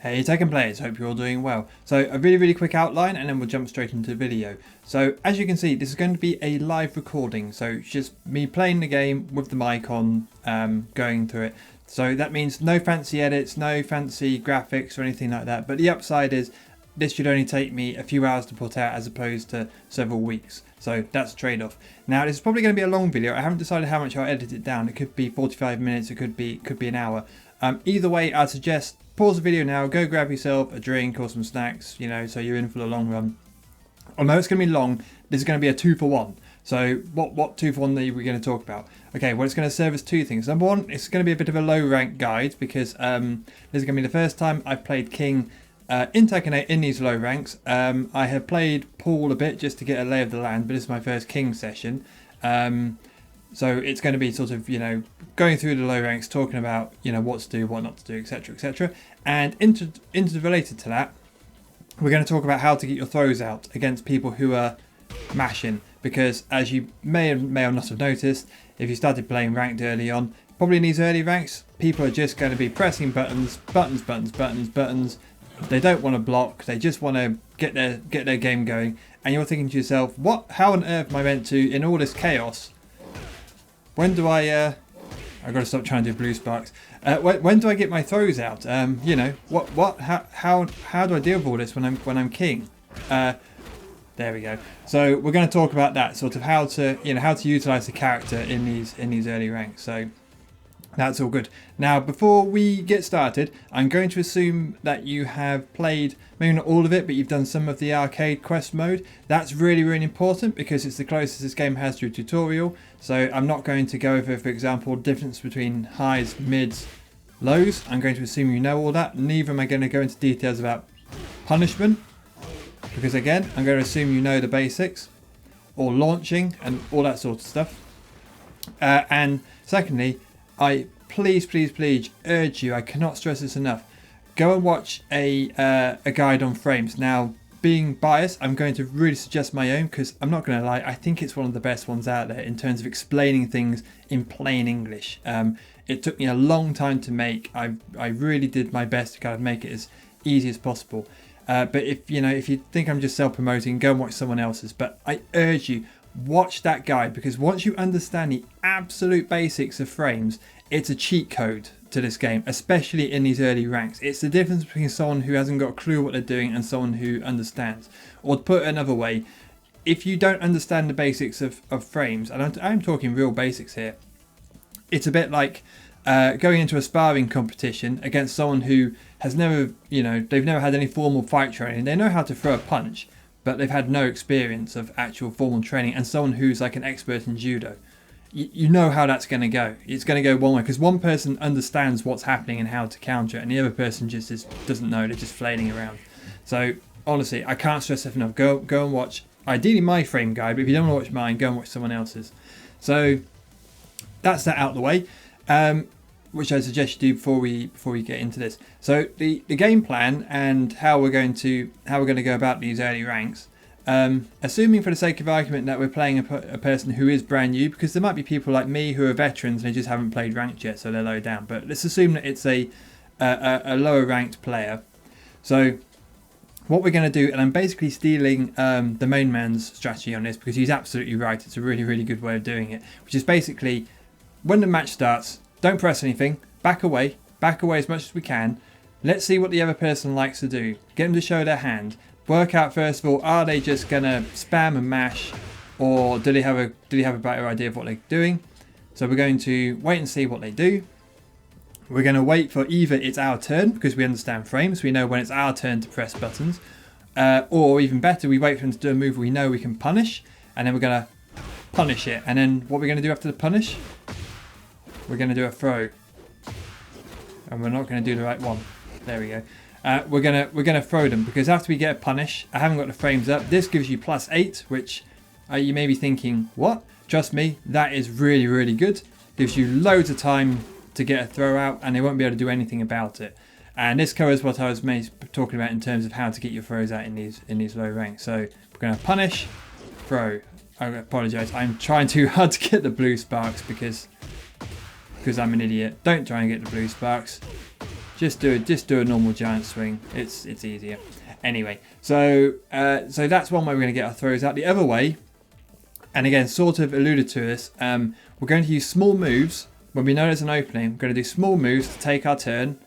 Hey Tekken players, hope you're all doing well. So a really quick outline and then we'll jump straight into the video. So as you can see, this is going to be a live recording. So it's just me playing the game with the mic on, going through it. So that means no fancy edits, no fancy graphics or anything like that. But the upside is this should only take me a few hours to put out as opposed to several weeks. So that's a trade-off. Now this is probably going to be a long video. I haven't decided how much I'll edit it down. It could be 45 minutes, it could be an hour. Either way, I'd suggest pause the video now, go grab yourself a drink or some snacks, you know, so you're in for the long run. Although it's going to be long, this is going to be a 2-for-1. So what 2-for-1 are we going to talk about? Okay, well, it's going to serve as two things. Number one, it's going to be a bit of a low rank guide because this is going to be the first time I've played King in Tekken 8 in these low ranks. I have played Paul a bit just to get a lay of the land, but this is my first King session. So it's going to be sort of, you know, going through the low ranks, talking about, you know, what to do, what not to do, etc, etc. And interrelated to that, we're going to talk about how to get your throws out against people who are mashing. Because as you may or not have noticed, if you started playing ranked early on, probably in these early ranks, people are just going to be pressing buttons. They don't want to block. They just want to get their game going. And you're thinking to yourself, how on earth am I meant to, in all this chaos, when do I've got to stop trying to do blue sparks. When do I get my throws out? You know, how do I deal with all this when I'm king? There we go. So we're going to talk about that, sort of how to utilize the character in these early ranks. So that's all good. Now, before we get started, I'm going to assume that you have played, maybe not all of it, but you've done some of the arcade quest mode. That's really important because it's the closest this game has to a tutorial. So I'm not going to go over, for example, difference between highs, mids, lows. I'm going to assume you know all that. Neither am I going to go into details about punishment, because again, I'm going to assume you know the basics, or launching and all that sort of stuff. And secondly, I please urge you, I cannot stress this enough, go and watch a guide on frames. Now, being biased, I'm going to really suggest my own because I'm not going to lie, I think it's one of the best ones out there in terms of explaining things in plain English. It took me a long time to make. I really did my best to kind of make it as easy as possible. But if you think I'm just self-promoting, go and watch someone else's. But I urge you, watch that guide, because once you understand the absolute basics of frames, it's a cheat code to this game, especially in these early ranks. It's the difference between someone who hasn't got a clue what they're doing and someone who understands. Or to put it another way, if you don't understand the basics of frames, and I'm talking real basics here, it's a bit like going into a sparring competition against someone who has never, they've never had any formal fight training. They know how to throw a punch, but they've had no experience of actual formal training, and someone who's like an expert in judo. You know how that's going to go. It's going to go one way because one person understands what's happening and how to counter it, and the other person just doesn't know. They're just flailing around. So honestly, I can't stress that enough. Go and watch, ideally my frame guide, but if you don't want to watch mine, go and watch someone else's. So that's that out of the way, which I suggest you do before we get into this. So the game plan and how we're going to go about these early ranks. Assuming for the sake of argument that we're playing a person who is brand new, because there might be people like me who are veterans and they just haven't played ranked yet, so they're low down. But let's assume that it's a lower ranked player. So what we're going to do, and I'm basically stealing the main man's strategy on this because he's absolutely right. It's a really good way of doing it, which is basically when the match starts, don't press anything, back away as much as we can. Let's see what the other person likes to do. Get them to show their hand. Work out first of all, are they just gonna spam and mash, or do they have a better idea of what they're doing? So we're going to wait and see what they do. We're going to wait for either it's our turn because we understand frames, we know when it's our turn to press buttons, or even better, we wait for them to do a move we know we can punish, and then we're going to punish it. And then what we're going to do after the punish, we're going to do a throw, and we're not going to do the right one. There we go. We're gonna throw them because after we get a punish, I haven't got the frames up. This gives you +8, which you may be thinking, what? Trust me, that is really good. Gives you loads of time to get a throw out, and they won't be able to do anything about it. And this covers what I was talking about in terms of how to get your throws out in these low ranks. So we're gonna punish, throw. I apologise. I'm trying too hard to get the blue sparks because I'm an idiot. Don't try and get the blue sparks. Just do a normal giant swing. It's easier. Anyway, so that's one way we're going to get our throws out. The other way, and again, sort of alluded to this, we're going to use small moves when we know there's an opening. We're going to do small moves to take our turn.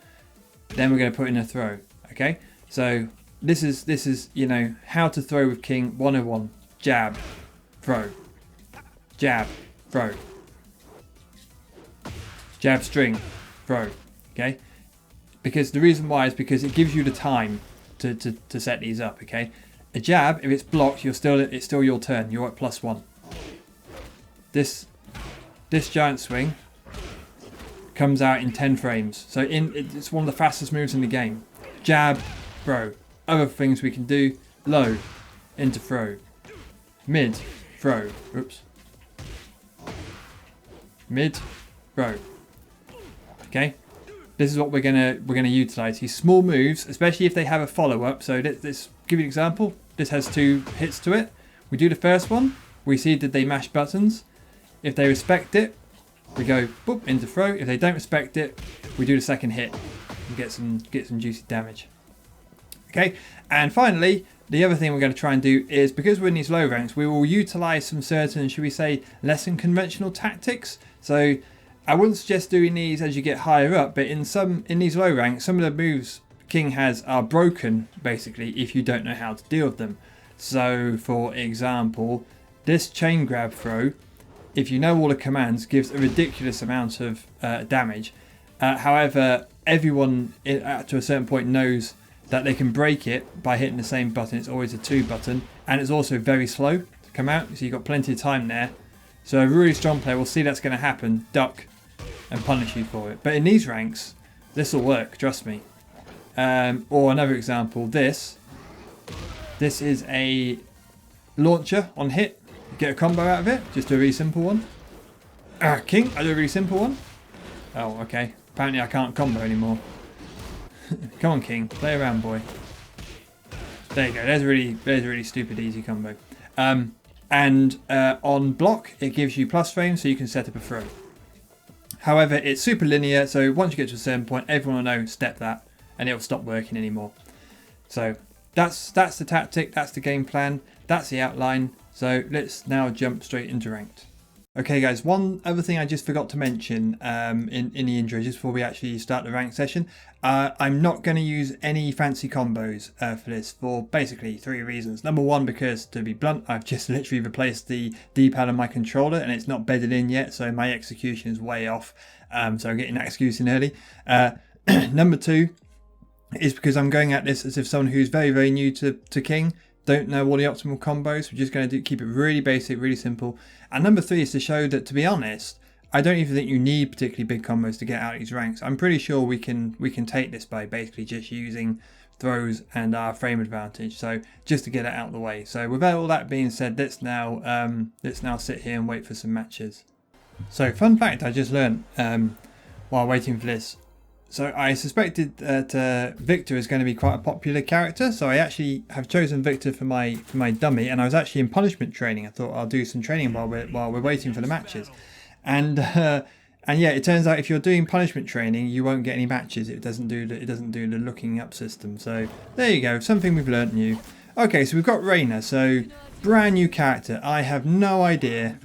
Then we're going to put in a throw. Okay, so this is you know how to throw with King 101. Jab, throw, jab, throw, jab, string, throw. Okay, because the reason why is because it gives you the time to set these up. Okay, a jab, if it's blocked, it's still your turn. You're at +1. This giant swing comes out in 10 frames. So it's one of the fastest moves in the game. Jab, throw. Other things we can do: low, into throw, mid, throw. Oops. Mid, throw. Okay. This is what we're gonna utilize. These small moves, especially if they have a follow-up. So let's give you an example. This has 2 hits to it. We do the first one. We see did they mash buttons. If they respect it, we go boop into throw. If they don't respect it, we do the second hit and get some juicy damage. Okay, and finally, the other thing we're going to try and do is, because we're in these low ranks, we will utilize some certain, should we say, less than conventional tactics. So I wouldn't suggest doing these as you get higher up, but in these low ranks, some of the moves King has are broken basically if you don't know how to deal with them. So for example, this chain grab throw, if you know all the commands, gives a ridiculous amount of damage. However, everyone to a certain point knows that they can break it by hitting the same button. It's always a 2 button, and it's also very slow to come out, so you've got plenty of time there. So a really strong player will see that's going to happen, duck, and punish you for it. But in these ranks, this will work, trust me. Or another example, this is a launcher on hit. Get a combo out of it, just do a really simple one. King, I do a really simple one. Oh, okay. Apparently I can't combo anymore. Come on, King, play around, boy. There you go. There's a really stupid easy combo. And on block, it gives you plus frames, so you can set up a throw. However, it's super linear, so once you get to a certain point, everyone will know step that, and it will stop working anymore. So that's the tactic, that's the game plan, that's the outline. So let's now jump straight into ranked. Okay guys, one other thing I just forgot to mention in the intro, just before we actually start the ranked session. I'm not going to use any fancy combos for this, for basically 3 reasons. Number 1, because to be blunt, I've just literally replaced the D-pad on my controller and it's not bedded in yet, so my execution is way off. So I'm getting that excuse in early. Number 2 is because I'm going at this as if someone who's very, very new to King, don't know all the optimal combos. We're just going to keep it really basic, really simple. And number 3 is to show that, to be honest, I don't even think you need particularly big combos to get out of these ranks. I'm pretty sure we can take this by basically just using throws and our frame advantage. So just to get it out of the way. So with all that being said, let's now sit here and wait for some matches. So fun fact I just learned while waiting for this. So I suspected that Victor is going to be quite a popular character, so I actually have chosen Victor for my dummy, and I was actually in punishment training. I thought I'll do some training while we're waiting for the matches, and yeah, it turns out if you're doing punishment training, you won't get any matches. It doesn't do the looking up system. So there you go, something we've learnt new. Okay, so we've got Reina, so brand new character. I have no idea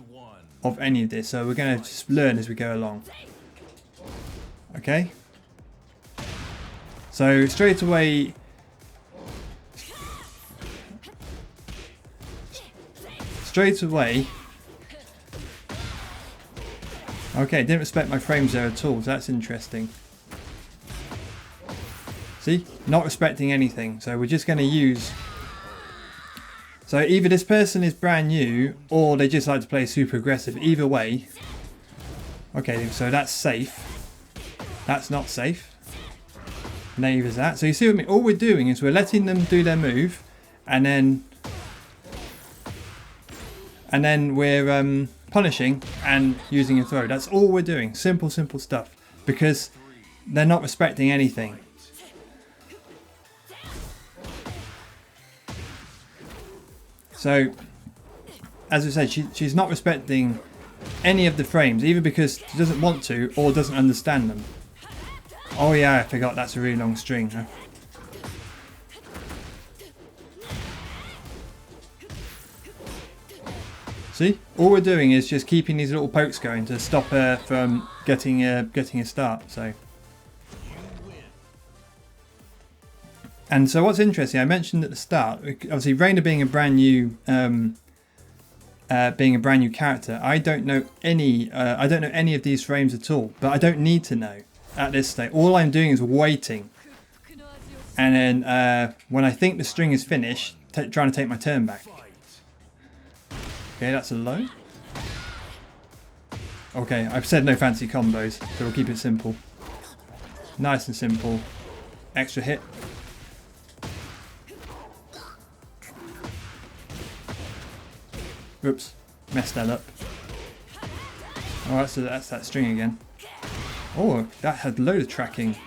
of any of this, so we're going to just learn as we go along. Okay. So straight away, okay, didn't respect my frames there at all, so that's interesting. See, not respecting anything, so we're just going to use, so either this person is brand new, or they just like to play super aggressive, either way. Okay, so that's safe, that's not safe. Neither is that. So you see what I mean? All we're doing is we're letting them do their move, and then we're punishing and using a throw. That's all we're doing. Simple stuff. Because they're not respecting anything. So, as I said, she's not respecting any of the frames, either because she doesn't want to or doesn't understand them. Oh yeah, I forgot that's a really long string. See, all we're doing is just keeping these little pokes going to stop her from getting a start. So, and so what's interesting, I mentioned at the start, obviously Reina being a brand new character, I don't know any of these frames at all, but I don't need to know at this stage. All I'm doing is waiting, and then when I think the string is finished, trying to take my turn back. Okay, that's a low. Okay, I've said no fancy combos, so we'll keep it simple. Nice and simple. Extra hit. Oops, messed that up. Oh, that's that string again. Oh, that had a load of tracking.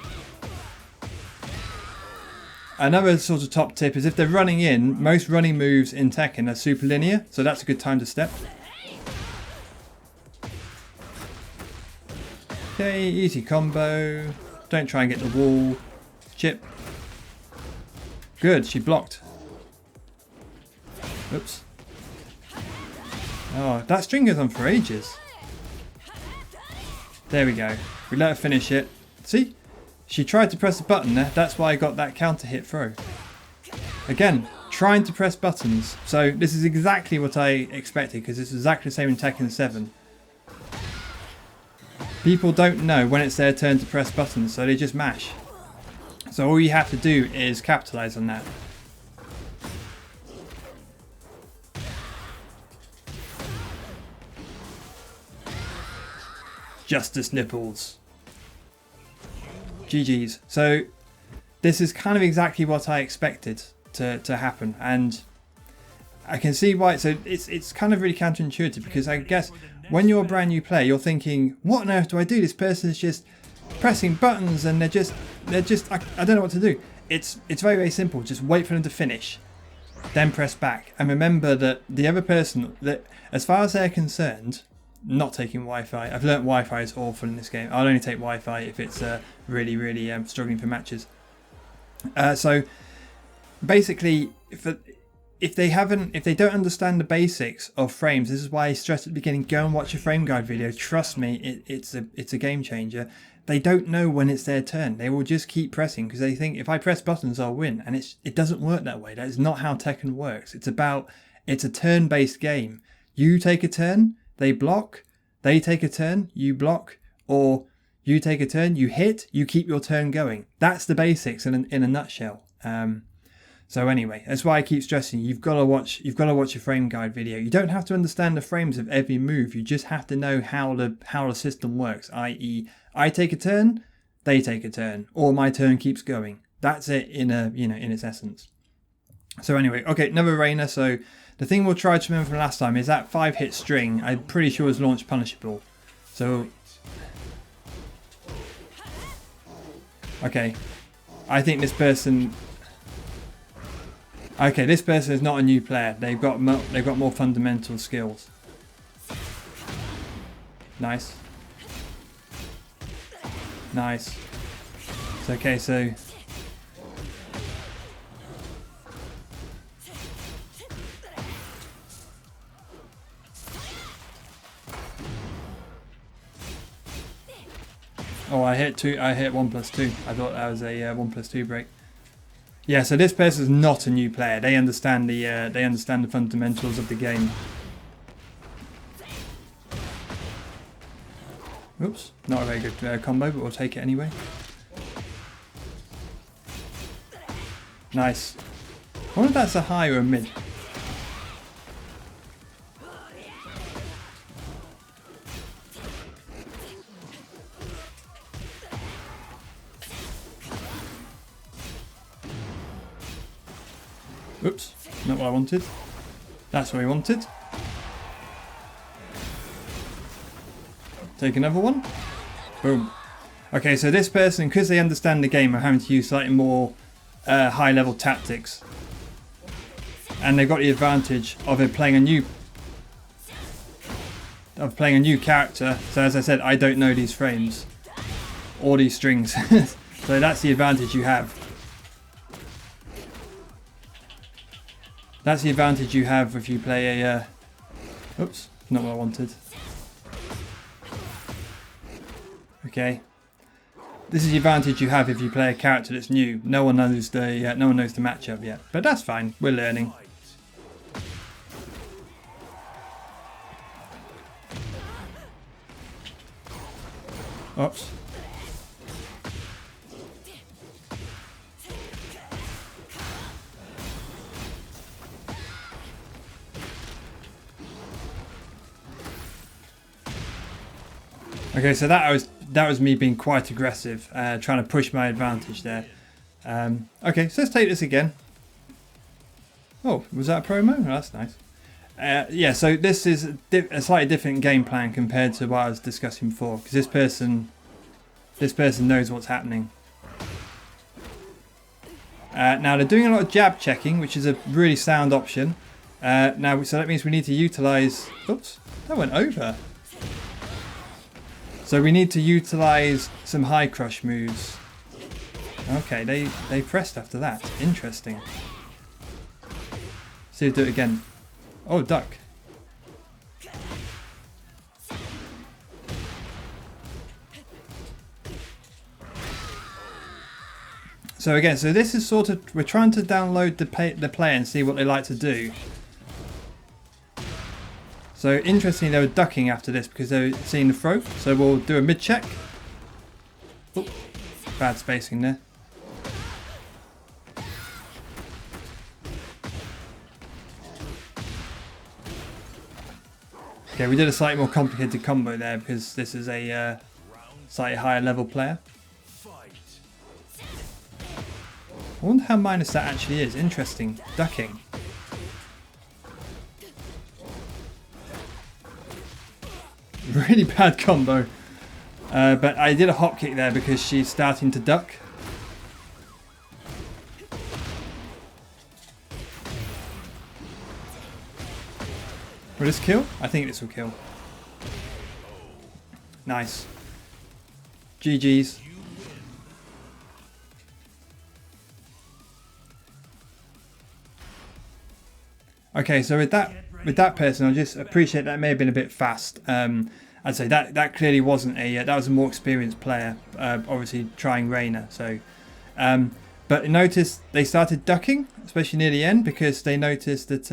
Another sort of top tip is if they're running in, most running moves in Tekken are super linear, so that's a good time to step. Okay, easy combo. Don't try and get the wall. Chip. Good, she blocked. Oops. Oh, that string goes on for ages. There we go. We let her finish it. See? She tried to press a button there. That's why I got that counter hit through. Again, trying to press buttons. So this is exactly what I expected, because it's exactly the same in Tekken 7. People don't know when it's their turn to press buttons, so they just mash. So all you have to do is capitalize on that. Justice nipples. GG's. So this is kind of exactly what I expected to happen, and I can see why. So it's kind of really counterintuitive, because I guess when you're a brand new player, you're thinking, what on earth do I do? This person is just pressing buttons and they're just I don't know what to do. It's very, very simple. Just wait for them to finish, then press back, and remember that the other person, that as far as they're concerned, not taking Wi-Fi. I've learnt Wi-Fi is awful in this game. I'll only take Wi-Fi if it's really, really struggling for matches. So basically, if they don't understand the basics of frames, this is why I stressed at the beginning, go and watch a frame guide video. Trust me, it's a game changer. They don't know when it's their turn. They will just keep pressing because they think, if I press buttons, I'll win. And it doesn't work that way. That is not how Tekken works. It's a turn-based game. You take a turn, they block, they take a turn, you block, or you take a turn, you hit, you keep your turn going. That's the basics in a nutshell. So anyway, that's why I keep stressing, you've got to watch a frame guide video. You don't have to understand the frames of every move. You just have to know how the system works, i.e. I take a turn, they take a turn, or my turn keeps going. That's it in its essence. So anyway, okay, another Reina. So the thing we'll try to remember from last time is that 5-hit string, I'm pretty sure is launch punishable. So, okay, I think this person... Okay, this person is not a new player. They've got more fundamental skills. Nice. Nice. It's okay, so... Oh, I hit 1+2. I thought that was a 1+2 break. Yeah, so this person is not a new player. They understand the fundamentals of the game. Oops, not a very good combo, but we'll take it anyway. Nice. I wonder if that's a high or a mid. Oops, not what I wanted. That's what I wanted. Take another one. Boom. Okay, so this person, because they understand the game, are having to use slightly more high-level tactics. And they've got the advantage of playing a new character. So as I said, I don't know these frames. all these strings. So that's the advantage you have. That's the advantage you have if you play a... oops, not what I wanted. Okay. This is the advantage you have if you play a character that's new. No one knows the matchup yet, but that's fine. We're learning. Oops. Okay, so that was me being quite aggressive, trying to push my advantage there. Okay, so let's take this again. Oh, was that a promo? Oh, that's nice. Yeah, so this is a slightly different game plan compared to what I was discussing before, because this person knows what's happening. Now they're doing a lot of jab checking, which is a really sound option. Now, so that means we need to utilize. Oops, that went over. So we need to utilize some high crush moves. Okay, they pressed after that. Interesting. See, do it again. Oh, duck. So again, so this is sort of, we're trying to download the player and see what they like to do. So interestingly, they were ducking after this because they were seeing the throw. So we'll do a mid check. Ooh, bad spacing there. Okay, we did a slightly more complicated combo there because this is a slightly higher level player. I wonder how minus that actually is. Interesting. Ducking. Really bad combo. But I did a hop kick there because she's starting to duck. Will this kill? I think this will kill. Nice. GG's. Okay, so with that person, I just appreciate that may have been a bit fast. I'd say that clearly wasn't a that was a more experienced player, obviously trying Reina. So, but notice they started ducking, especially near the end, because they noticed that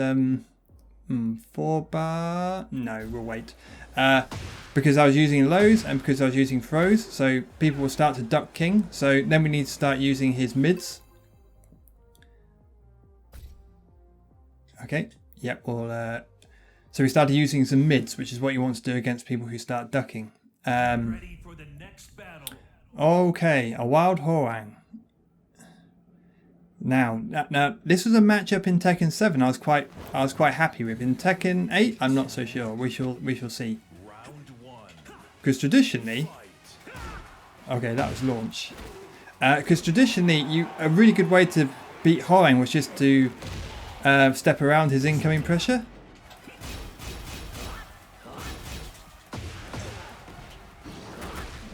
4 bar. No, we'll wait. Because I was using lows and because I was using throws, so people will start to duck king. So then we need to start using his mids. Okay, yep, well, so we started using some mids, which is what you want to do against people who start ducking. Ready for the next battle. Okay, a wild Horang. Now, this was a matchup in Tekken 7 I was quite happy with. In Tekken 8, I'm not so sure. We shall see. Because traditionally, okay, that was launch. Because traditionally, a really good way to beat Horang was just to step around his incoming pressure.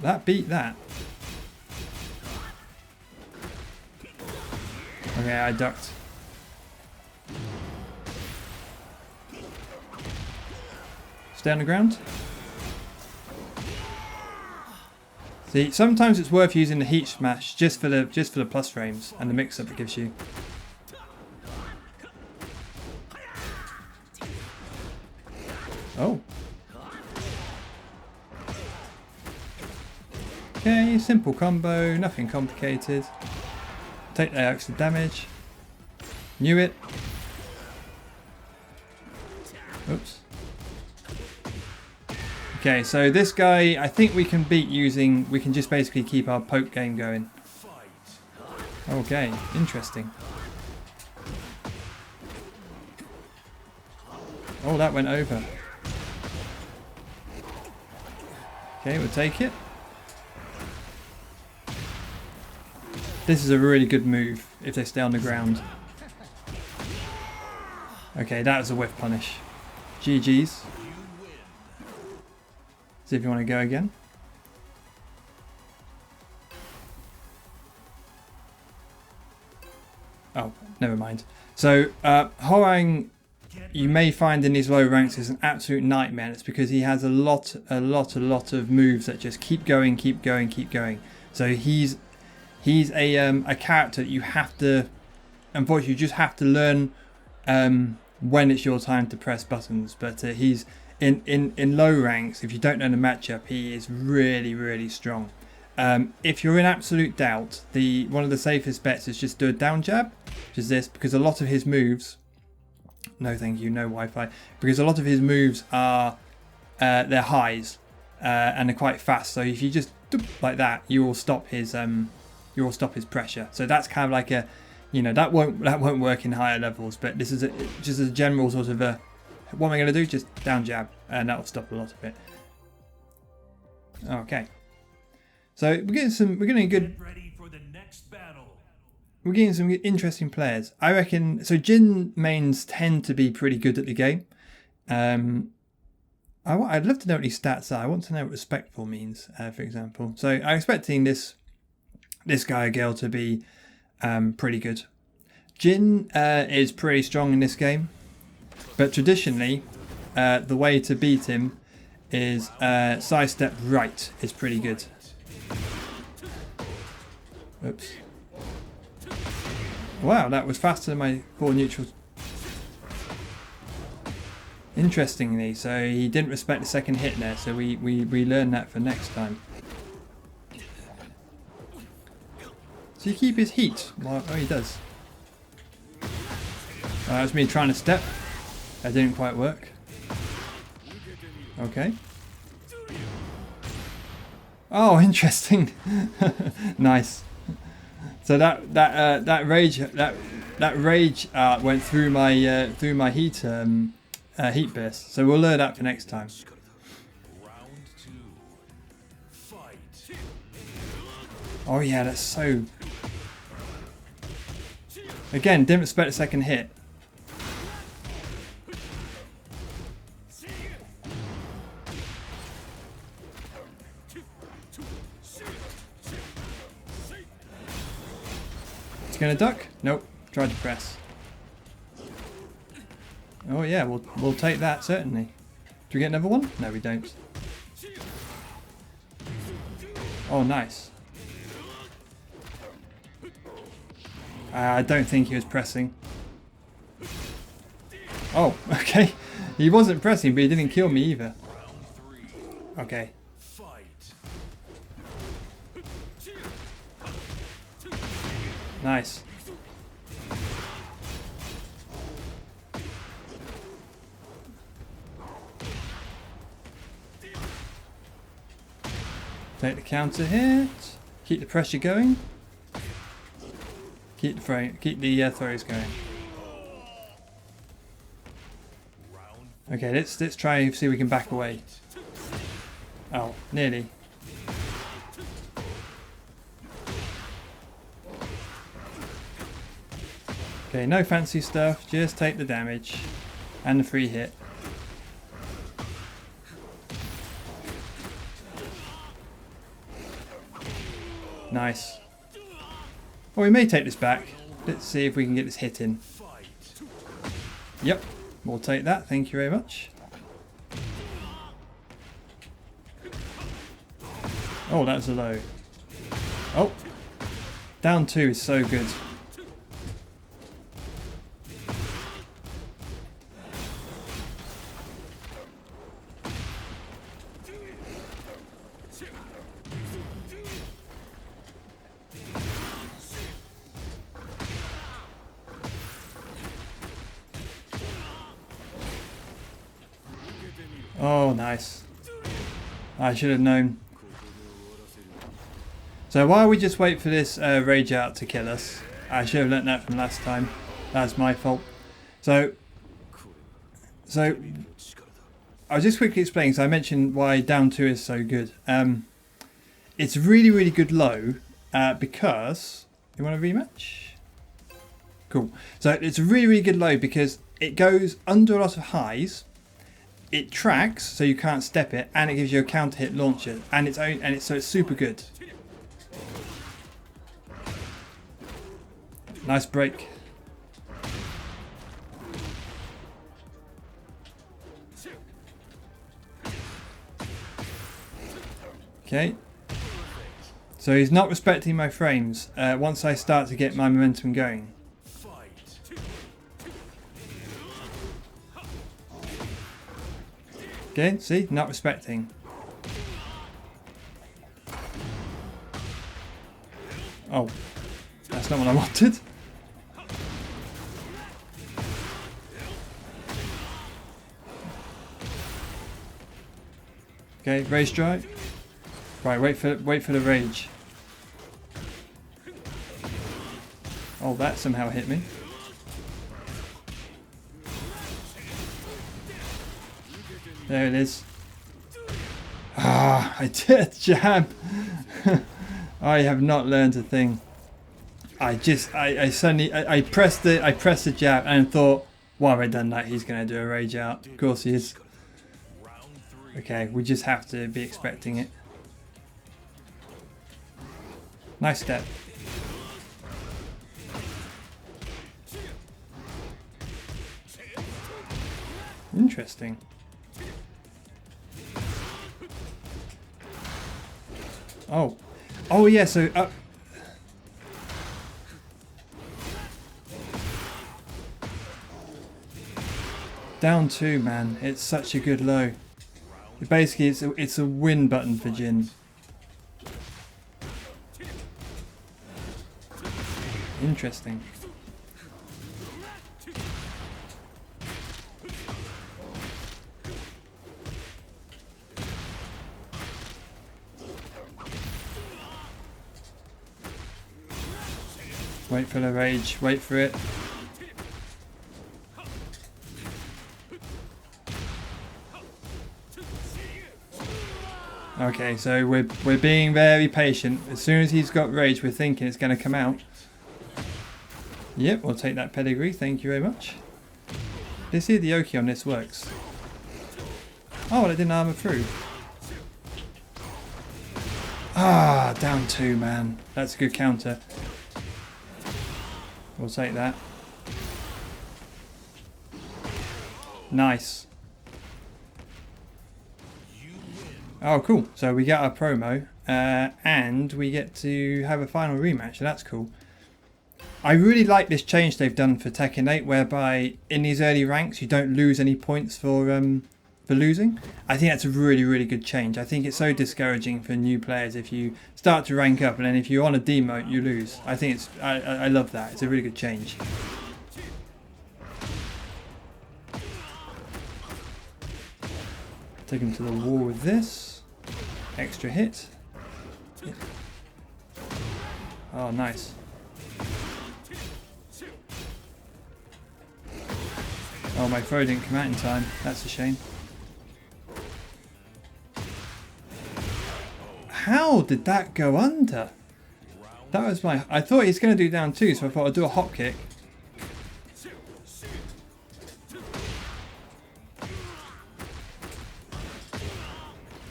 That beat that. Okay, I ducked. Stay on the ground. See, sometimes it's worth using the heat smash just for the plus frames and the mix-up it gives you. Oh. Okay, simple combo, nothing complicated. Take the extra damage. Knew it. Oops. Okay, so this guy, I think we can beat using, we can just basically keep our poke game going. Okay, interesting. Oh, that went over. Okay, we'll take it. This is a really good move if they stay on the ground. Okay, that was a whiff punish. GG's. See if you want to go again. Oh, never mind. So Horang, you may find in these low ranks is an absolute nightmare. It's because he has a lot of moves that just keep going. So he's a character that you have to, unfortunately, you just have to learn when it's your time to press buttons. But he's in low ranks. If you don't know the matchup, he is really strong. If you're in absolute doubt, one of the safest bets is just do a down jab, which is this, because a lot of his moves, no thank you, no Wi-Fi, because a lot of his moves are they're highs and they're quite fast. So if you just like that, you will stop his pressure. So that's kind of like a, that won't work in higher levels, but this is just a general sort of a, what am I going to do? Just down jab, and that will stop a lot of it. Okay. So we're getting some interesting players. I reckon. So Jin mains tend to be pretty good at the game. I'd love to know what his stats are. I want to know what respectful means, for example. So I'm expecting this guy or girl to be pretty good. Jin is pretty strong in this game, but traditionally, the way to beat him is sidestep right is pretty good. Oops. Wow, that was faster than my forward neutral. Interestingly, so he didn't respect the second hit there, so we learn that for next time. So you keep his heat? Well, oh, he does. That was me trying to step. That didn't quite work. Okay. Oh, interesting. Nice. So that rage went through my heat heat burst. So we'll learn that for next time. Oh yeah, that's so. Again, didn't expect a second hit. Gonna duck? Nope. Tried to press. Oh yeah, we'll take that certainly. Do we get another one? No, we don't. Oh, nice. I don't think he was pressing. Oh, okay. He wasn't pressing, but he didn't kill me either. Okay. Nice. Take the counter hit. Keep the pressure going. Keep the throws going. Okay, let's try and see if we can back away. Oh, nearly. Okay, no fancy stuff, just take the damage and the free hit. Nice. Well, we may take this back. Let's see if we can get this hit in. Yep, we'll take that, thank you very much. Oh, that was a low. Oh, down 2 is so good. Oh, nice. I should have known. So while we just wait for this rage out to kill us, I should have learnt that from last time. That's my fault. So I'll just quickly explain. So I mentioned why down 2 is so good. It's really good low because you want a rematch. Cool. So it's really good low because it goes under a lot of highs. It tracks, so you can't step it, and it gives you a counter hit launcher, and so it's super good. Nice break. Okay. So he's not respecting my frames once I start to get my momentum going. Okay, see? Not respecting. Oh, that's not what I wanted. Okay, rage strike. Right, wait for the rage. Oh, that somehow hit me. There it is. Ah, I did jab. I have not learned a thing. I suddenly pressed the jab and thought, why have I done that? He's gonna do a rage out. Of course he is. Okay, we just have to be expecting it. Nice step. Interesting. Oh. Oh yeah, so down 2, man. It's such a good low. Basically it's a win button for Jin. Interesting. Wait for the rage, wait for it. Okay, so we're being very patient. As soon as he's got rage, we're thinking it's going to come out. Yep, we'll take that pedigree, thank you very much. Let's see if the Oki on this works. Oh, well, it didn't armor through. Ah, down 2, man. That's a good counter. We'll take that. Nice. Oh, cool. So we get our promo, and we get to have a final rematch. So that's cool. I really like this change they've done for Tekken 8, whereby in these early ranks you don't lose any points for losing. I think that's a really, really good change. I think it's so discouraging for new players if you start to rank up and then if you're on a demote you lose. I think it's I love that. It's a really good change. Take him to the wall with this. Extra hit. Oh, nice. Oh, my throw didn't come out in time. That's a shame. How did that go under? That was my... I thought he's going to do down 2, so I thought I'd do a hop kick.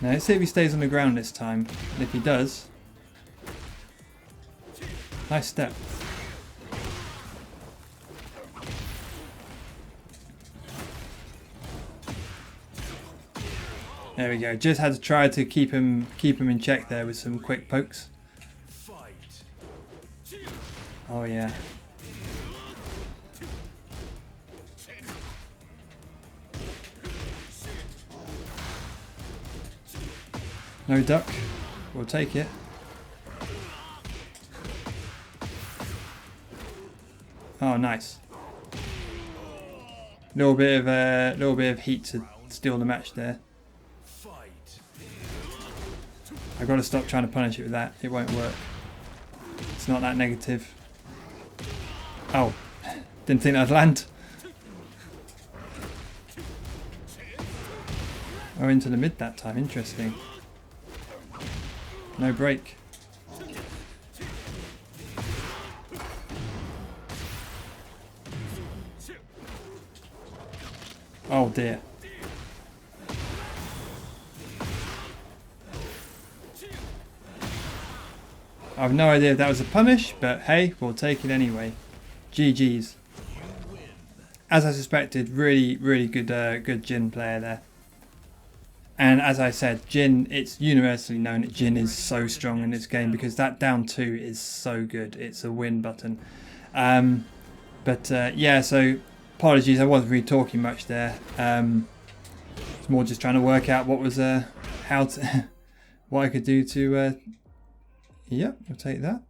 Now let's see if he stays on the ground this time. And if he does... Nice step. There we go. Just had to try to keep him in check there with some quick pokes. Oh yeah. No duck. We'll take it. Oh, nice. Little bit of heat to steal the match there. I've got to stop trying to punish it with that. It won't work. It's not that negative. Oh, didn't think that'd land. Oh, into the mid that time. Interesting. No break. Oh dear. I have no idea if that was a punish, but hey, we'll take it anyway. GG's. As I suspected, really, really good, good Jin player there. And as I said, Jin, it's universally known that Jin is so strong in this game because that down 2 is so good. It's a win button. Yeah, so apologies, I wasn't really talking much there. It's more just trying to work out what was what I could do to. Yeah, we'll take that.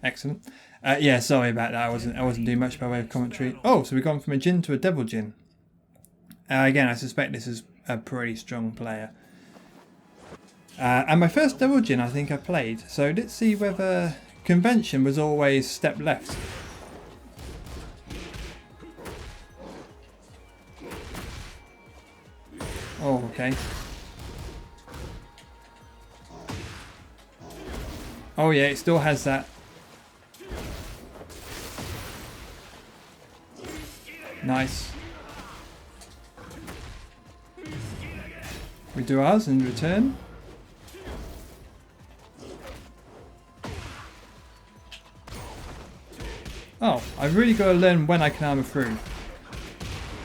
Excellent. Yeah, sorry about that. I wasn't doing much by way of commentary. Oh, so we've gone from a Jin to a Devil Jin. Again, I suspect this is a pretty strong player. And my first Devil Jin I think I played. So let's see whether convention was always step left. Oh, okay. Oh yeah, it still has that. Nice. We do ours in return. Oh, I've really got to learn when I can armor through.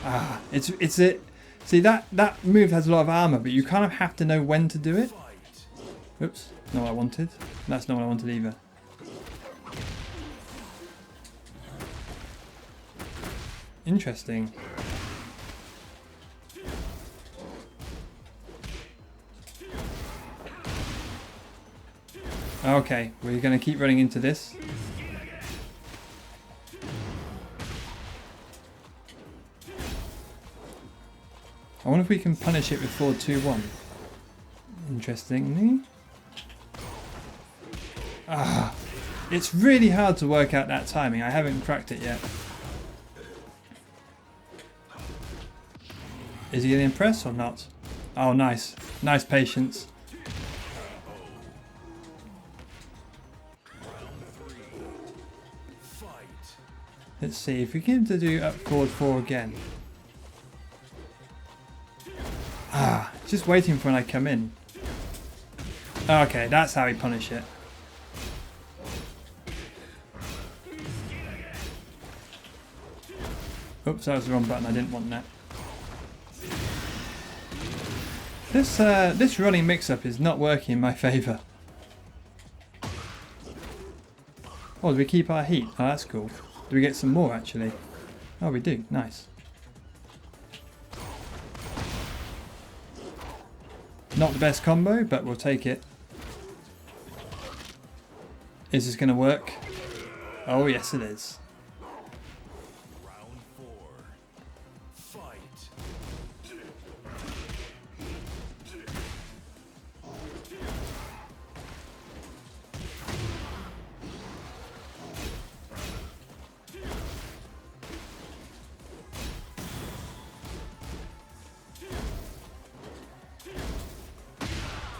Ah, it's it. See that move has a lot of armor, but you kind of have to know when to do it. Oops, not what I wanted. That's not what I wanted either. Interesting. Okay, we're going to keep running into this. I wonder if we can punish it with 4-2-1. Interestingly. Ah, it's really hard to work out that timing. I haven't cracked it yet. Is he going to impress or not? Oh, nice. Nice patience. Let's see, if we get him to do up forward 4 again. Ah, just waiting for when I come in. Okay, that's how we punish it. Oops, that was the wrong button, I didn't want that. This running mix-up is not working in my favour. Oh, do we keep our heat? Oh, that's cool. Do we get some more, actually? Oh, we do. Nice. Not the best combo, but we'll take it. Is this going to work? Oh, yes, it is. Round 4. Fight.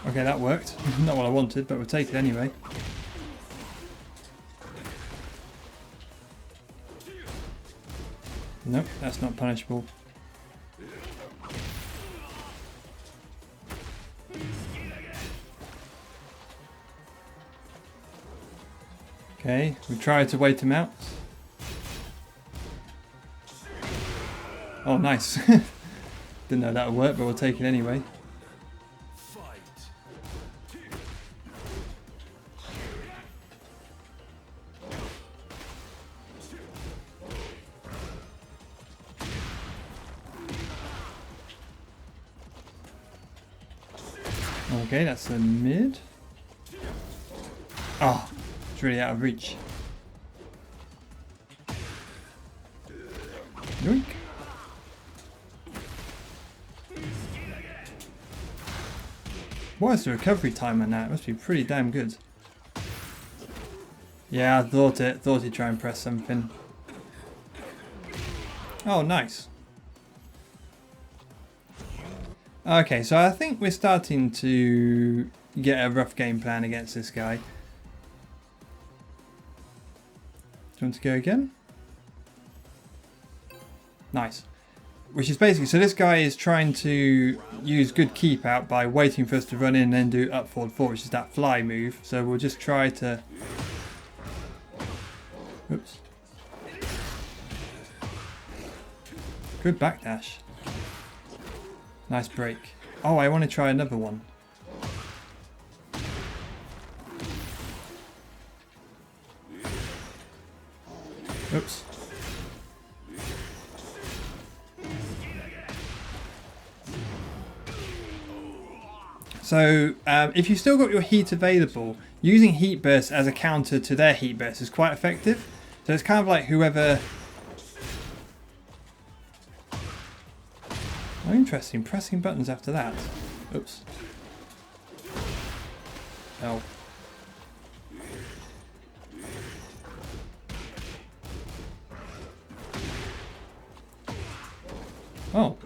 Okay, that worked. Not what I wanted, but we'll take it anyway. Nope, that's not punishable. Okay, we tried to wait him out. Oh, nice. Didn't know that would work, but we'll take it anyway. Okay, that's the mid. Oh, it's really out of reach. Yoink. What is the recovery time on that? It must be pretty damn good. Yeah, I thought it. Thought he'd try and press something. Oh, nice. Okay, so I think we're starting to get a rough game plan against this guy. Do you want to go again? Nice. Which is basically, so this guy is trying to use good keep out by waiting for us to run in and then do up forward 4, which is that fly move. So we'll just try to... Oops. Good backdash. Nice break. Oh, I want to try another one. Oops. So, if you've still got your heat available, using heat burst as a counter to their heat burst is quite effective. So it's kind of like whoever... Oh, interesting. Pressing buttons after that. Oops. Oh. Oh.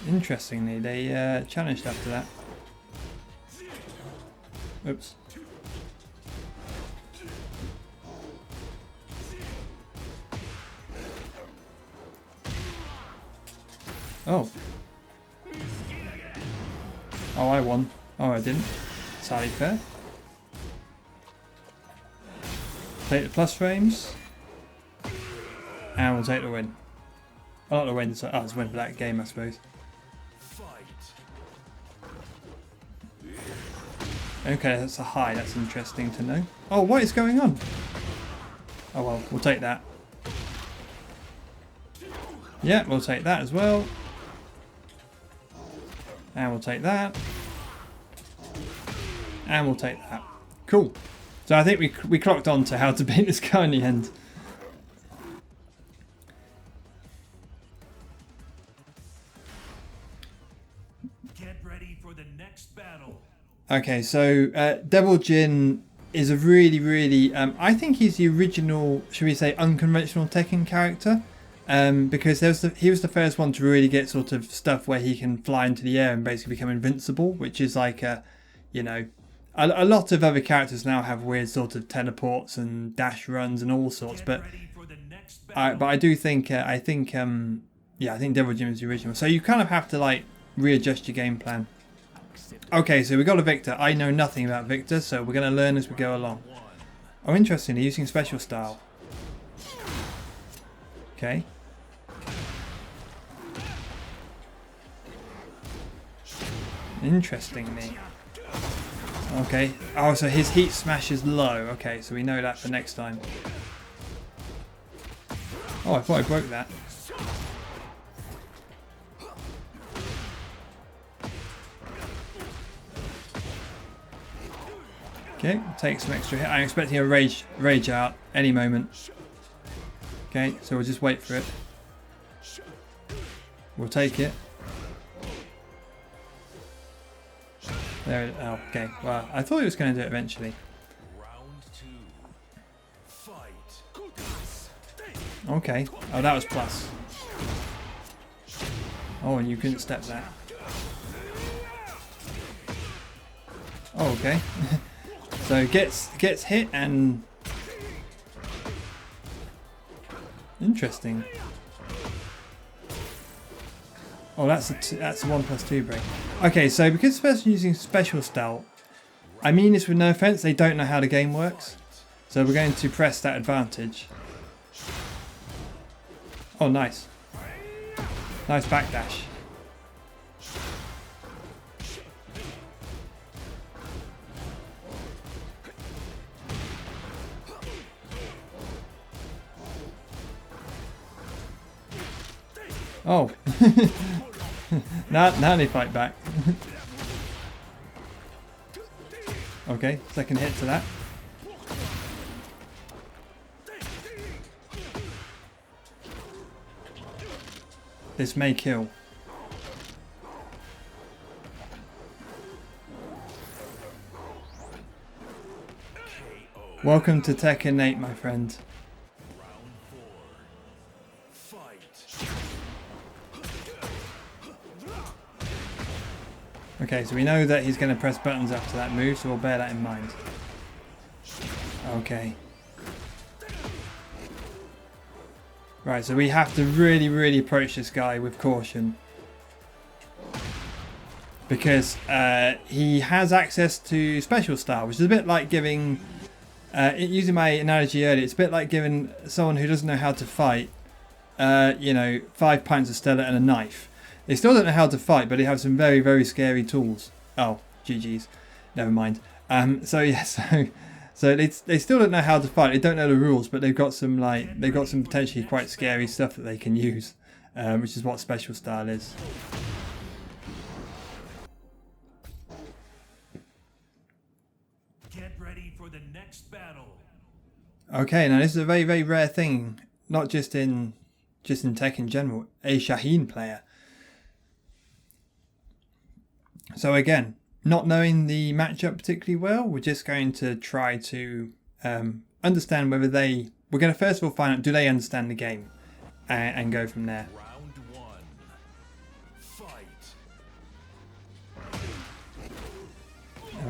Interestingly, they challenged after that. Oops. Oh. Oh, I won. Oh, I didn't. Sally fair. Take the plus frames. And we'll take the win. Oh, not the win, so it's win for that game, I suppose. Okay, that's a high. That's interesting to know. Oh, what is going on? Oh well, we'll take that. Yeah, we'll take that as well. And we'll take that. And we'll take that. Cool. So I think we clocked on to how to beat this guy in the end. Get ready for the next battle. Okay, so Devil Jin is a really, I think he's the original, should we say, unconventional Tekken character. Because he was the first one to really get sort of stuff where he can fly into the air and basically become invincible, which is like a lot of other characters now have weird sort of teleports and dash runs and all sorts. But I do think I think Devil Jin is the original. So you kind of have to like readjust your game plan. Okay, so we got a Victor. I know nothing about Victor, so we're going to learn as we go along. Oh, interesting. They're using special style. Okay. Interestingly. Okay. Oh, so his heat smash is low. Okay, so we know that for next time. Oh, I thought I broke that. Okay, take some extra hit. I'm expecting a rage out any moment. Okay, so we'll just wait for it. We'll take it. There it, oh, okay. Well, I thought he was going to do it eventually. Okay. Oh, that was plus. Oh, and you couldn't step that. Oh, okay. So gets hit and interesting. Oh, that's a 1+2 break. Okay, so because the person using special style, I mean this with no offense, they don't know how the game works. So we're going to press that advantage. Oh, nice. Nice backdash. Oh. now they fight back. Okay, second hit to that. This may kill. Welcome to Tekken 8, my friend. Okay, so we know that he's going to press buttons after that move, so we'll bear that in mind. Okay. Right, so we have to really approach this guy with caution. Because he has access to special style, which is a bit like giving... using my analogy earlier, it's a bit like giving someone who doesn't know how to fight you know, 5 pints of Stella and a knife. They still don't know how to fight, but they have some very, very scary tools. Oh, GG's. Never mind. So yeah, so they still don't know how to fight. They don't know the rules, but they've got some potentially quite scary stuff that they can use, which is what special style is. Get ready for the next battle. Okay, now this is a very, very rare thing, not just in Tekken in general. A Shaheen player. So again, not knowing the matchup particularly well, we're just going to try to understand whether we're going to first of all find out, do they understand the game, and go from there. Round one. Fight.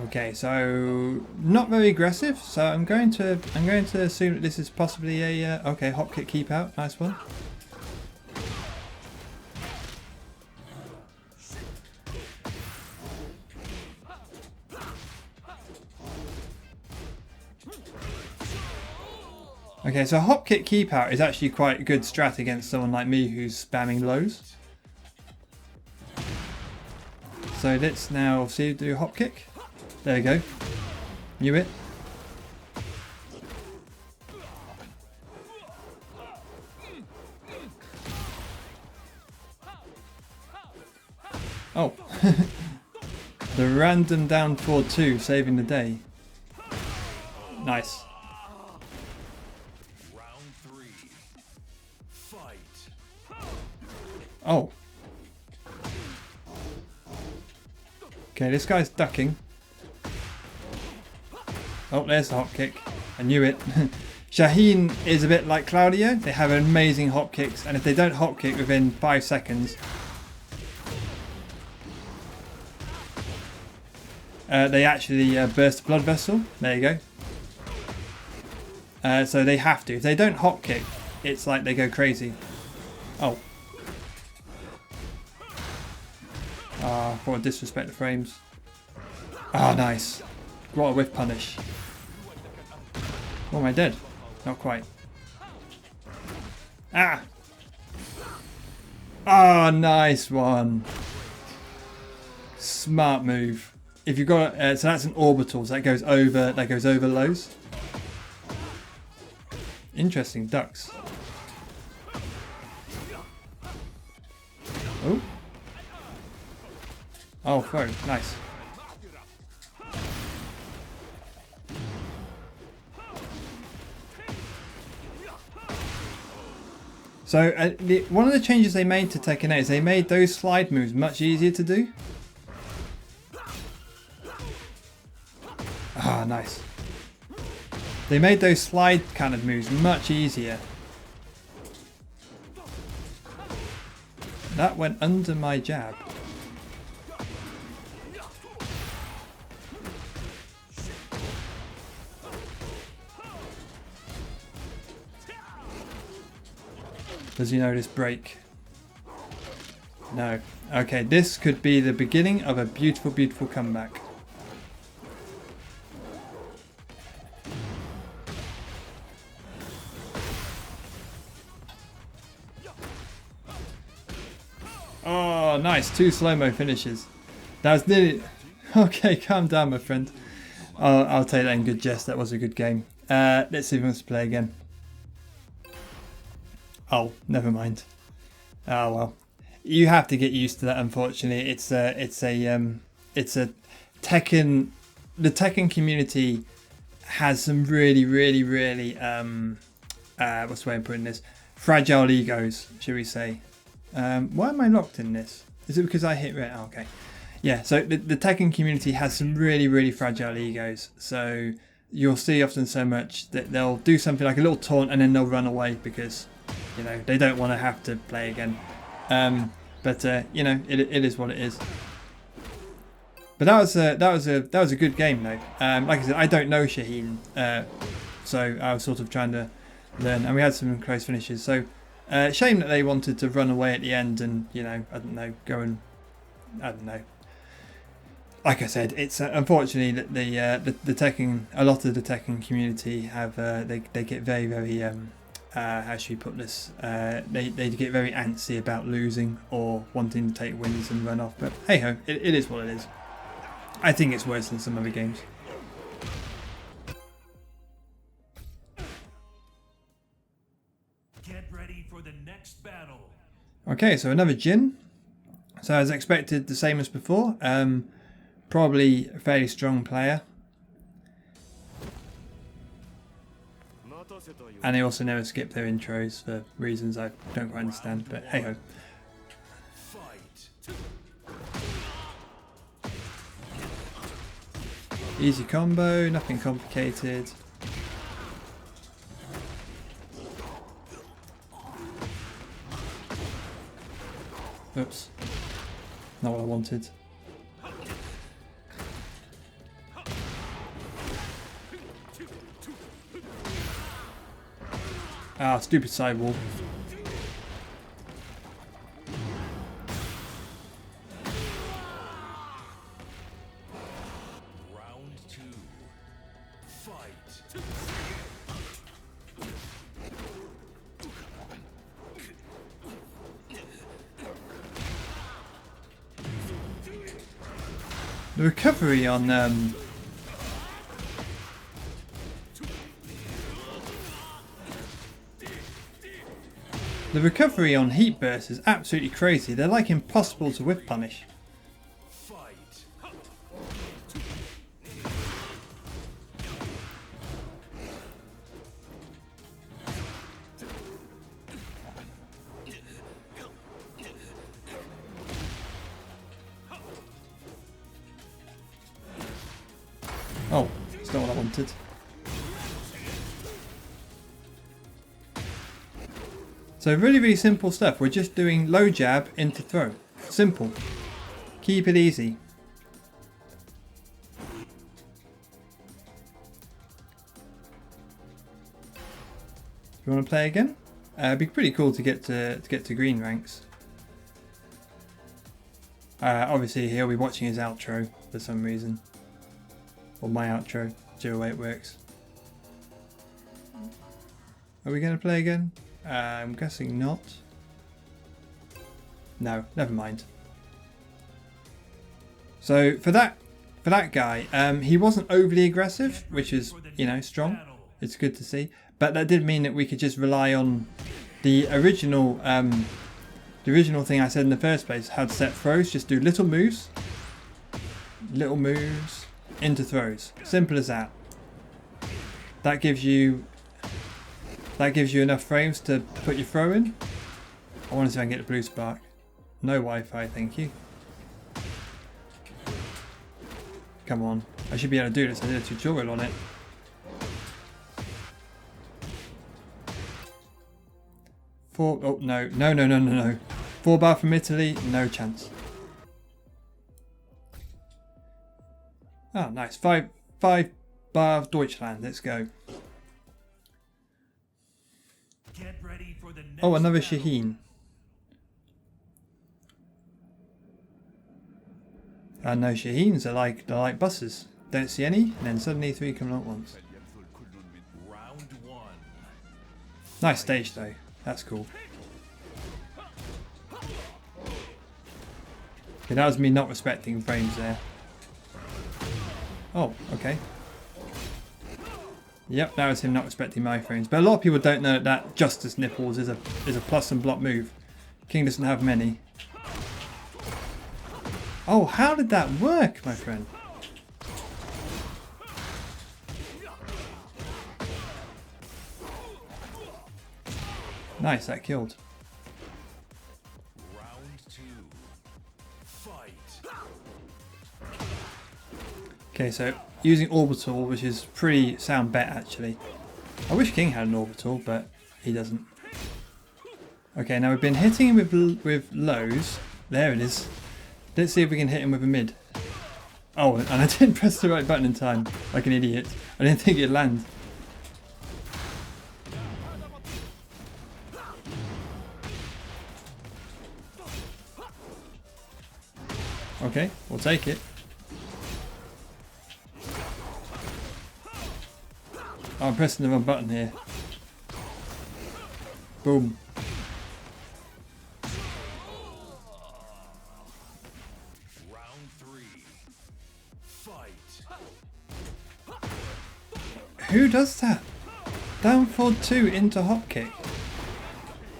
Okay, so not very aggressive. So I'm going to assume that this is possibly a okay, hop kick, keep out, nice one. Okay, so hop kick keep out is actually quite a good strat against someone like me who's spamming lows. So let's now see do hop kick. There we go. Knew it. Oh. The random down 4-2 saving the day. Nice. Oh. Okay, this guy's ducking. Oh, there's the hop kick. I knew it. Shaheen is a bit like Claudio. They have amazing hop kicks, and if they don't hop kick within 5 seconds, they actually burst the blood vessel. There you go. So they have to. If they don't hop kick, it's like they go crazy. Oh. Ah, what a disrespect the frames. Ah, nice. What a whiff punish. Oh, am I dead? Not quite. Ah! Ah, nice one. Smart move. If you've got so that's an orbital, so that goes over lows. Interesting ducks. Oh. Oh, throw. Nice. So one of the changes they made to Tekken 8 is they made those slide moves much easier to do. Ah, nice. They made those slide kind of moves much easier. That went under my jab. Does he know this break? No. Okay, this could be the beginning of a beautiful, beautiful comeback. Oh, nice. 2 slow-mo finishes. That was nearly... Okay, calm down, my friend. I'll take that in good jest. That was a good game. Let's see if he wants to play again. Oh, never mind. Oh well, you have to get used to that. Unfortunately, it's a Tekken. The Tekken community has some really what's the way of putting this? Fragile egos, shall we say? Why am I locked in this? Is it because I hit red? Oh, okay. Yeah. So the Tekken community has some really fragile egos. So you'll see often so much that they'll do something like a little taunt and then they'll run away because, you know, they don't want to have to play again. But you know, it is what it is. But that was a good game though. Like I said, I don't know Shaheen, so I was sort of trying to learn, and we had some close finishes. So shame that they wanted to run away at the end, and you know, I don't know, I don't know. Like I said, it's unfortunately that the Tekken, a lot of the Tekken community have they get very how should we put this? They get very antsy about losing or wanting to take wins and run off. But hey ho, it is what it is. I think it's worse than some other games. Get ready for the next battle. Okay, so another Jin. So as expected, the same as before. Probably a fairly strong player. And they also never skip their intros for reasons I don't quite understand, but hey ho. Easy combo, nothing complicated. Oops, not what I wanted. Ah, stupid sidewall. Round 2. Fight. The recovery on the recovery on heat bursts is absolutely crazy. They're like impossible to whip punish. Fight. Oh, that's not what I wanted. So really simple stuff. We're just doing low jab into throw. Simple. Keep it easy. You want to play again? It'd be pretty cool to get to green ranks. Obviously he'll be watching his outro for some reason. Or my outro, whichever way it works. Are we going to play again? I'm guessing not. No, never mind. So for that guy, he wasn't overly aggressive, which is, you know, strong. It's good to see. But that did mean that we could just rely on the original thing I said in the first place, how to set throws. Just do little moves into throws. Simple as that. That gives you enough frames to put your throw in. I want to see if I can get the blue spark. No Wi-Fi, thank you. Come on. I should be able to do this. I did a tutorial on it. Oh, no. 4 bar from Italy, no chance. Oh, nice. 5 bar of Deutschland. Let's go. Get ready for the next Oh, another battle. Shaheen. No, Shaheens are like buses. Don't see any, and then suddenly 3 come at once. Round 1. Nice stage though. That's cool. Okay, that was me not respecting frames there. Oh, okay. Yep, that was him not respecting my frames. But a lot of people don't know that Justice Nipples is a plus and block move. King doesn't have many. Oh, how did that work, my friend? Nice, that killed. Round 2. Fight. Okay, so using orbital, which is pretty sound bet actually. I wish King had an orbital, but he doesn't. Okay, now we've been hitting him with lows. There it is. Let's see if we can hit him with a mid. Oh, and I didn't press the right button in time, like an idiot. I didn't think it'd land. Okay, we'll take it. Oh, I'm pressing the wrong button here. Boom. Round 3. Fight. Who does that? Down forward 2 into hop kick.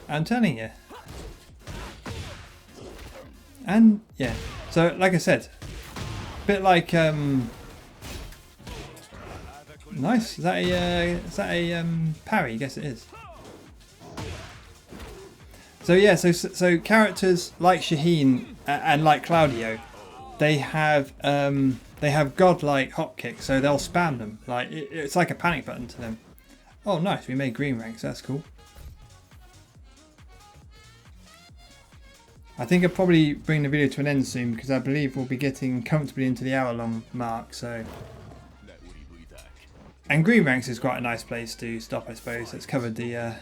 I'm telling you. And yeah, so like I said, a bit like nice. Is that a parry? Yes, it is. So yeah, so characters like Shaheen and like Claudio, they have godlike hop kicks, so they'll spam them. Like it's like a panic button to them. Oh, nice. We made green ranks. That's cool. I think I'll probably bring the video to an end soon because I believe we'll be getting comfortably into the hour-long mark. So, and green ranks is quite a nice place to stop, I suppose. It's covered the.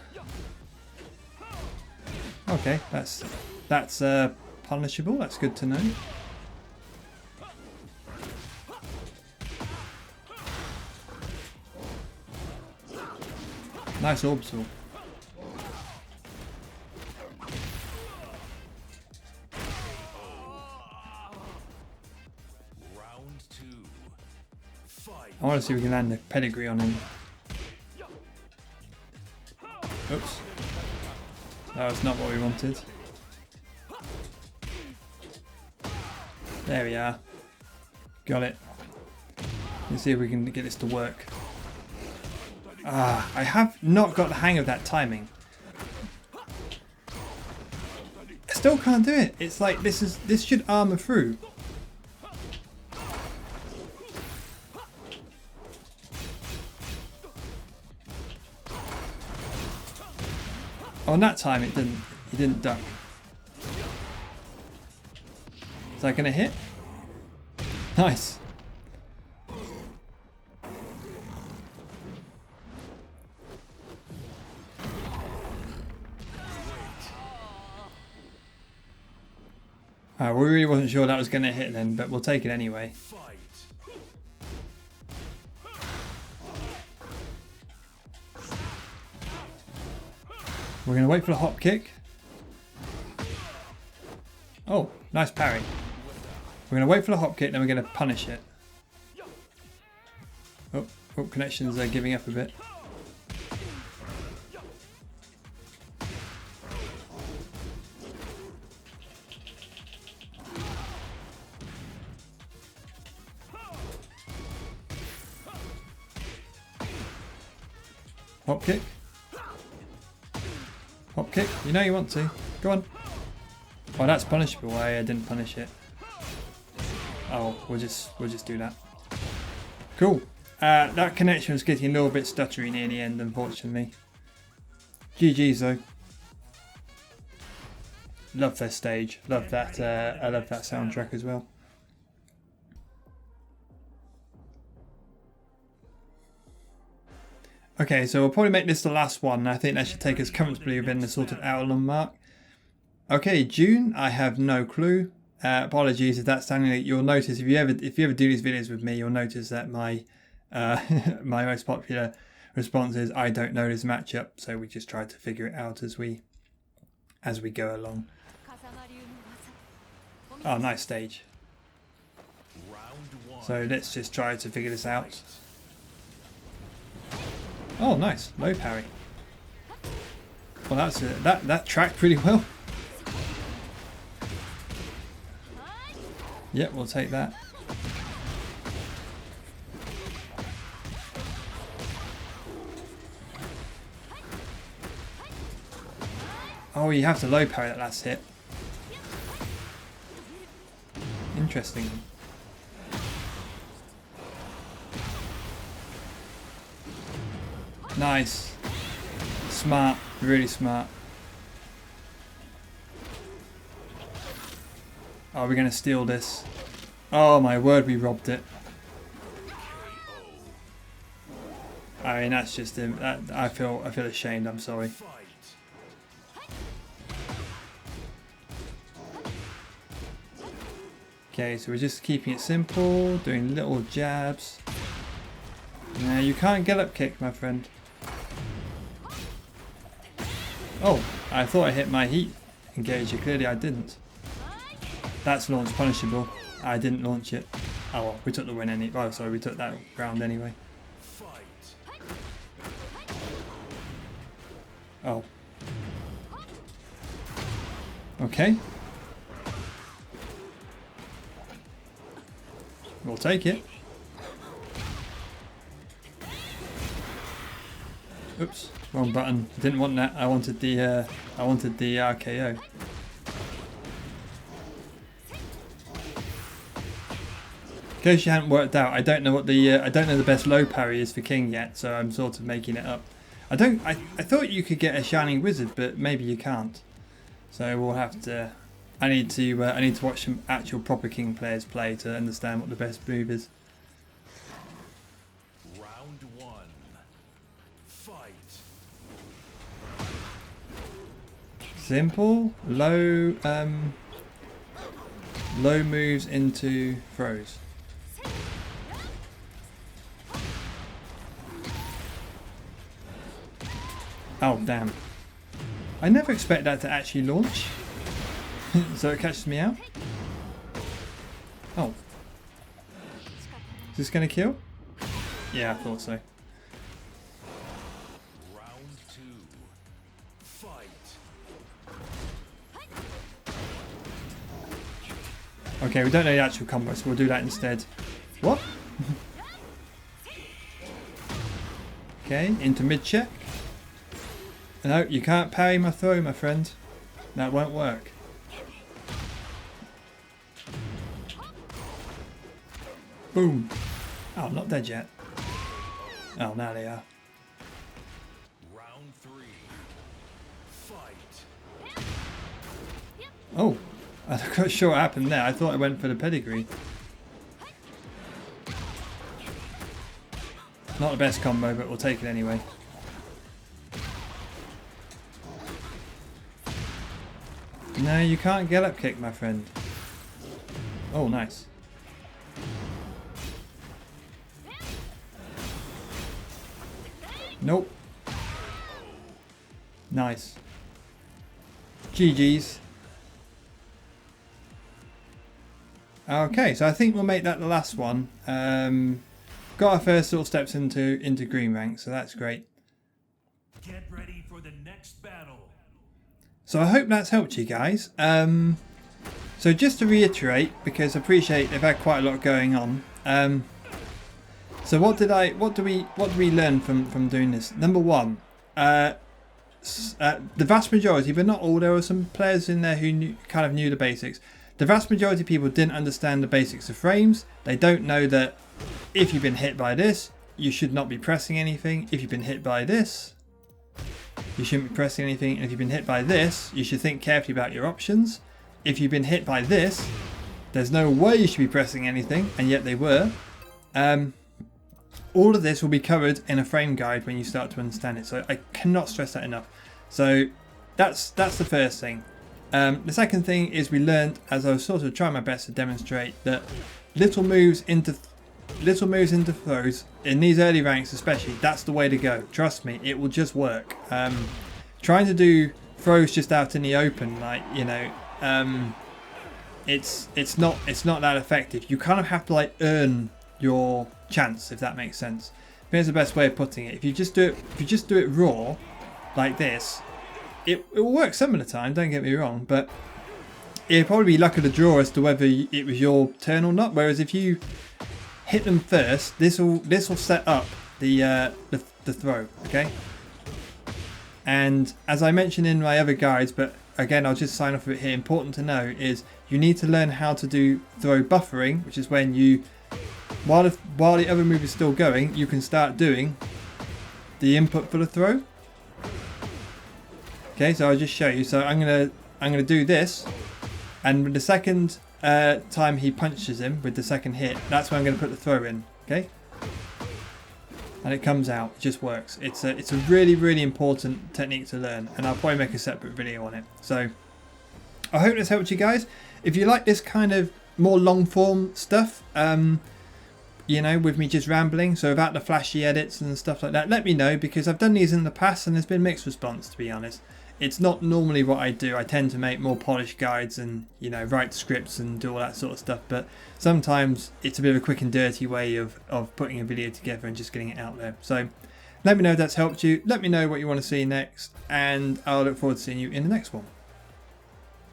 Okay, that's punishable. That's good to know. Nice orbital. Round 2. Fight. I want to see if we can land a pedigree on him. Oops. That was not what we wanted. There we are. Got it. Let's see if we can get this to work. Ah, I have not got the hang of that timing. I still can't do it. It's like this should armor through. On that time it didn't. He didn't duck. Is that gonna hit? Nice. We really wasn't sure that was going to hit then, but we'll take it anyway. We're going to wait for the hop kick. Oh, nice parry. We're going to wait for the hop kick, then we're going to punish it. Oh, connections are giving up a bit. Hop kick. Hop kick. You know you want to. Go on. Oh, that's punishable. I didn't punish it. Oh, we'll just do that. Cool. That connection was getting a little bit stuttery near the end, unfortunately. GG's though. Love their stage. Love that. I love that soundtrack as well. Okay, so we'll probably make this the last one. I think that should take us comfortably within the sort of hour-long mark. Okay, June, I have no clue. Apologies if that's something that you'll notice. If you ever do these videos with me, you'll notice that my my most popular response is I don't know this matchup. So we just try to figure it out as we go along. Oh, nice stage. So let's just try to figure this out. Oh, nice. Low parry. Well, that's it. That tracked pretty well. Yep, we'll take that. Oh, you have to low parry that last hit. Interesting. Nice. Smart. Really smart. Oh, we're going to steal this. Oh my word, we robbed it. I mean, that's just him. I feel ashamed. I'm sorry. Okay, so we're just keeping it simple, doing little jabs. Now you can't get up kick, my friend. Oh, I thought I hit my heat engager. Clearly I didn't. That's launch punishable. I didn't launch it. Oh well, we took the win anyway. Oh, sorry, we took that round anyway. Oh. Okay. We'll take it. Oops, wrong button. Didn't want that. I wanted the RKO. In case you hadn't worked out, I don't know what the best low parry is for King yet, so I'm sort of making it up. I thought you could get a Shining Wizard, but maybe you can't. So we'll have to. I need to watch some actual proper King players play to understand what the best move is. Round 1. Fight. Simple, low moves into throws. Oh damn. I never expect that to actually launch. So it catches me out. Oh. Is this gonna kill? Yeah, I thought so. Round 2. Fight. Okay, we don't know the actual combo, so we'll do that instead. What? Okay, into mid check. No, you can't parry my throw, my friend. That won't work. Boom. Oh, I'm not dead yet. Oh, now they are. Round 3. Fight. Oh, I'm not sure what happened there. I thought I went for the pedigree. Not the best combo, but we'll take it anyway. No, you can't get up kick, my friend. Oh, nice. Nope. Nice. GG's. Okay, so I think we'll make that the last one. Got our first sort of steps into green rank, so that's great. Get ready for the next battle. So I hope that's helped you guys. So just to reiterate, because I appreciate they've had quite a lot going on. So what do we learn from doing this? Number one, the vast majority, but not all, there were some players in there who kind of knew the basics. The vast majority of people didn't understand the basics of frames. They don't know that if you've been hit by this, you should not be pressing anything. If you've been hit by this, you shouldn't be pressing anything. And if you've been hit by this, you should think carefully about your options. If you've been hit by this, there's no way you should be pressing anything, and yet they were. All of this will be covered in a frame guide when you start to understand it. So I cannot stress that enough. So that's the first thing. The second thing is we learned, as I was sort of trying my best to demonstrate, that little moves into throws in these early ranks especially, that's the way to go. Trust me, it will just work. Trying to do throws just out in the open, like, you know, it's not that effective. You kind of have to like earn your chance, if that makes sense. Here's the best way of putting it. If you just do it raw like this, it will work some of the time, don't get me wrong, but it'll probably be luck of the draw as to whether it was your turn or not. Whereas if you hit them first, this will set up the throw, okay? And as I mentioned in my other guides, but again I'll just sign off with it here, important to know is you need to learn how to do throw buffering, which is when you, while the other move is still going, you can start doing the input for the throw. Okay, so I'll just show you. So I'm gonna do this, and with the second time he punches him with the second hit, that's when I'm gonna put the throw in. Okay, and it comes out. It just works. It's a really important technique to learn, and I'll probably make a separate video on it. So I hope this helped you guys. If you like this kind of more long form stuff, you know, with me just rambling, so without the flashy edits and stuff like that, let me know, because I've done these in the past and there's been mixed response, to be honest. It's not normally what I do. I tend to make more polished guides and, you know, write scripts and do all that sort of stuff, but sometimes it's a bit of a quick and dirty way of putting a video together and just getting it out there. So let me know if that's helped you. Let me know what you want to see next, and I'll look forward to seeing you in the next one.